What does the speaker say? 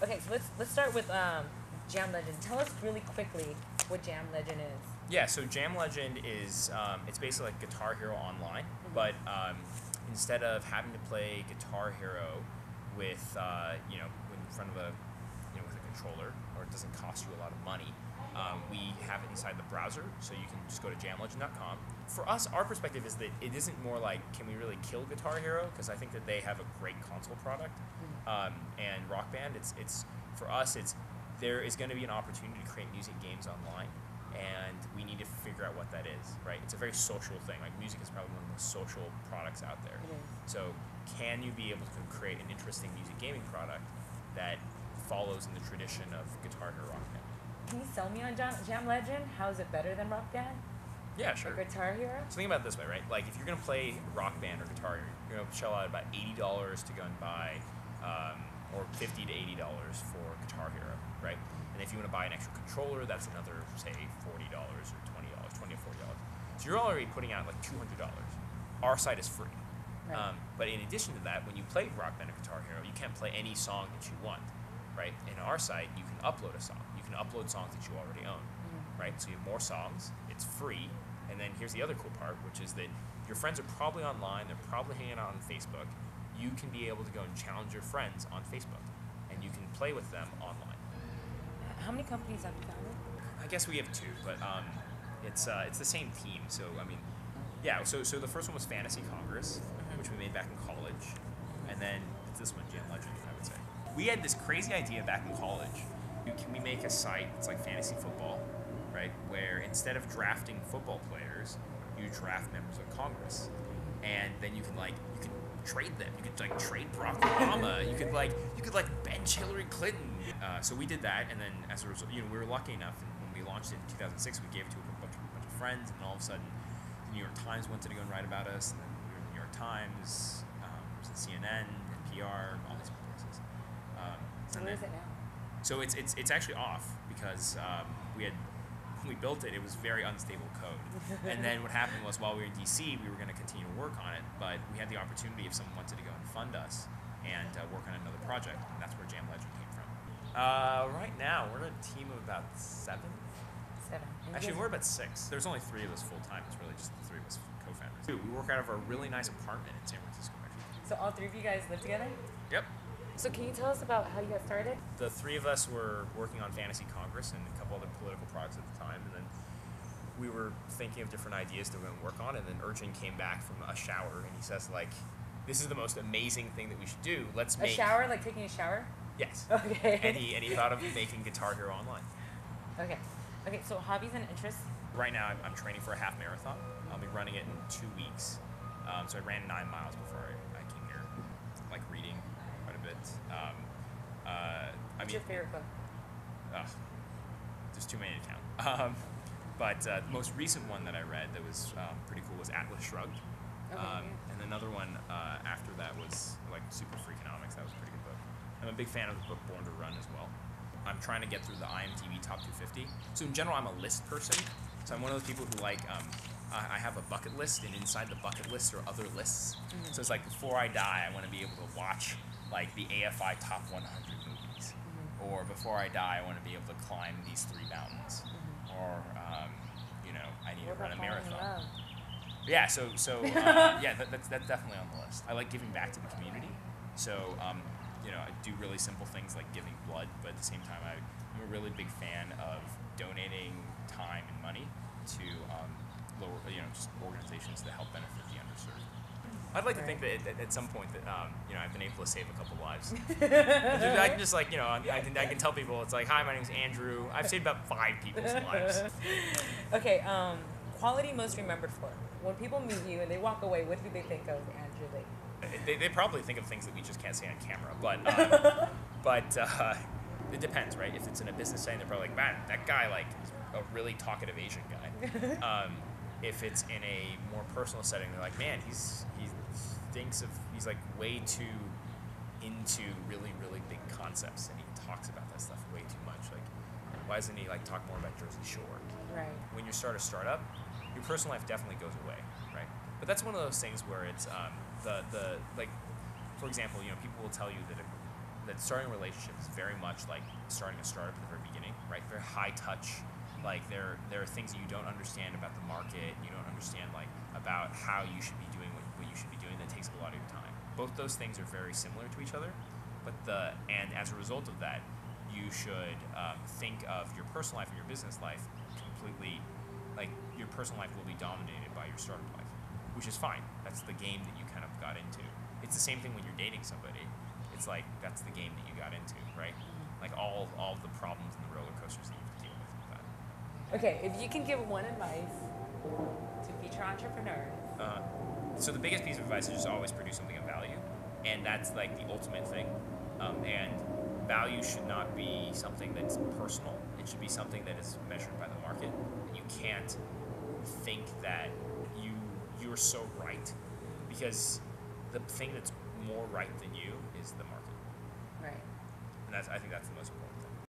Okay, so let's start with Jam Legend. Tell us really quickly what Jam Legend is. Yeah, so Jam Legend is it's basically like Guitar Hero Online, but instead of having to play Guitar Hero with in front of a with a controller, or it doesn't cost you a lot of money, we have it inside the browser, so you can just go to jamlegend.com. For us, our perspective is that it isn't more like, can we really kill Guitar Hero? Because I think that they have a great console product, and Rock Band. It's for us. There is going to be an opportunity to create music games online, and we need to figure out what that is, right? It's a very social thing. Like, music is probably one of the most social products out there. So can you be able to create an interesting music gaming product that follows in the tradition of Guitar Hero Rock Band? Can you sell me on Jam Legend? How is it better than Rock Band? Yeah, sure. Or Guitar Hero? So think about it this way, right? Like, if you're going to play Rock Band or Guitar Hero, you're going to shell out about $80 to go and buy, or $50 to $80 for Guitar Hero, right? And if you want to buy an extra controller, that's another, say, $40 or $20, $20 to $40. So you're already putting out like $200. Our site is free. Right. But in addition to that, when you play Rock Band or Guitar Hero, you can't play any song that you want, right? In our site, you can upload a song. You can upload songs that you already own, right? So you have more songs, it's free, and then here's the other cool part, which is that your friends are probably online, they're probably hanging out on Facebook. You can be able to go and challenge your friends on Facebook, and you can play with them online. How many companies have you founded? I guess we have two, but it's the same team. So I mean, yeah. So the first one was Fantasy Congress, which we made back in college, and then it's this one, Jam Legend, I would say. We had this crazy idea back in college. Can we make a site that's like fantasy football, right? Where instead of drafting football players, you draft members of Congress, and then you can trade them. You could like trade Barack Obama. You could bench Hillary Clinton. So we did that, and then as a result, we were lucky enough. And when we launched it in 2006, we gave it to a bunch of friends, and all of a sudden, the New York Times wanted to go and write about us. And then we were in the New York Times, CNN, NPR, all these places. So where is it now? So it's actually off because when we built it, it was very unstable code. And then what happened was, while we were in DC, we were going to continue to work on it, but we had the opportunity if someone wanted to go and fund us and work on another project, and that's where Jam Legend came from. Right now, we're a team of about 7. 7. Actually, we're about 6. There's only 3 of us full time. It's really just the 3 of us co-founders. We work out of a really nice apartment in San Francisco, actually. So all 3 of you guys live together? Yep. So can you tell us about how you got started? The 3 of us were working on Fantasy Congress and a couple other political projects at the time, and then we were thinking of different ideas to go and work on, and then Urchin came back from a shower, and he says, like, this is the most amazing thing that we should do. Let's make... A shower? Like taking a shower? Yes. Okay. And he thought of making Guitar Hero Online. Okay. Okay, so hobbies and interests? Right now, I'm training for a half marathon. I'll be running it in 2 weeks. So I ran 9 miles before I came here, like reading quite a bit. What's your favorite book? There's too many to count. But the most recent one that I read that was pretty cool was Atlas Shrugged. Okay, And another one after that was like Super Freakonomics. That was a pretty good book. I'm a big fan of the book Born to Run as well. I'm trying to get through the IMDb Top 250. So in general, I'm a list person. So I'm one of those people who I have a bucket list, and inside the bucket list are other lists. So it's like, before I die, I want to be able to watch like the AFI Top 100 movies. Or before I die, I want to be able to climb these 3 mountains. Or, I need to run a marathon. Yeah, yeah, that's definitely on the list. I like giving back to the community. So, I do really simple things like giving blood, but at the same time, I'm a really big fan of donating time and money to just organizations that help benefit the underserved. I'd like to think that at some point that I've been able to save a couple lives. I can just I can tell people, it's like, hi, my name's Andrew. I've saved about 5 people's lives. Okay, quality most remembered for. When people meet you and they walk away, what do they think of Andrew Lee? They probably think of things that we just can't say on camera, but it depends, right? If it's in a business setting, they're probably like, man, that guy is a really talkative Asian guy. If it's in a more personal setting, they're like, man, he's like way too into really, really big concepts, and he talks about that stuff way too much. Like, why doesn't he talk more about Jersey Shore? Right. When you start a startup, your personal life definitely goes away, right? But that's one of those things where it's for example, people will tell you that that starting a relationship is very much like starting a startup at the very beginning, right? Very high touch. Like there are things that you don't understand about the market. You don't understand like about how you should be doing what you should be doing. That takes a lot of your time. Both those things are very similar to each other, and as a result of that, you should think of your personal life and your business life completely. Like your personal life will be dominated by your startup life, which is fine. That's the game that you kind of got into. It's the same thing when you're dating somebody. It's like that's the game that you got into, right? Like all of the problems and the roller coasters that you have to deal with that. Okay, if you can give one advice to future entrepreneurs. So the biggest piece of advice is just always produce something of value, and that's like the ultimate thing. And value should not be something that's personal. It should be something that is measured by the market. You can't think that you're so right, because the thing that's more right than you is the market. Right. And I think that's the most important thing.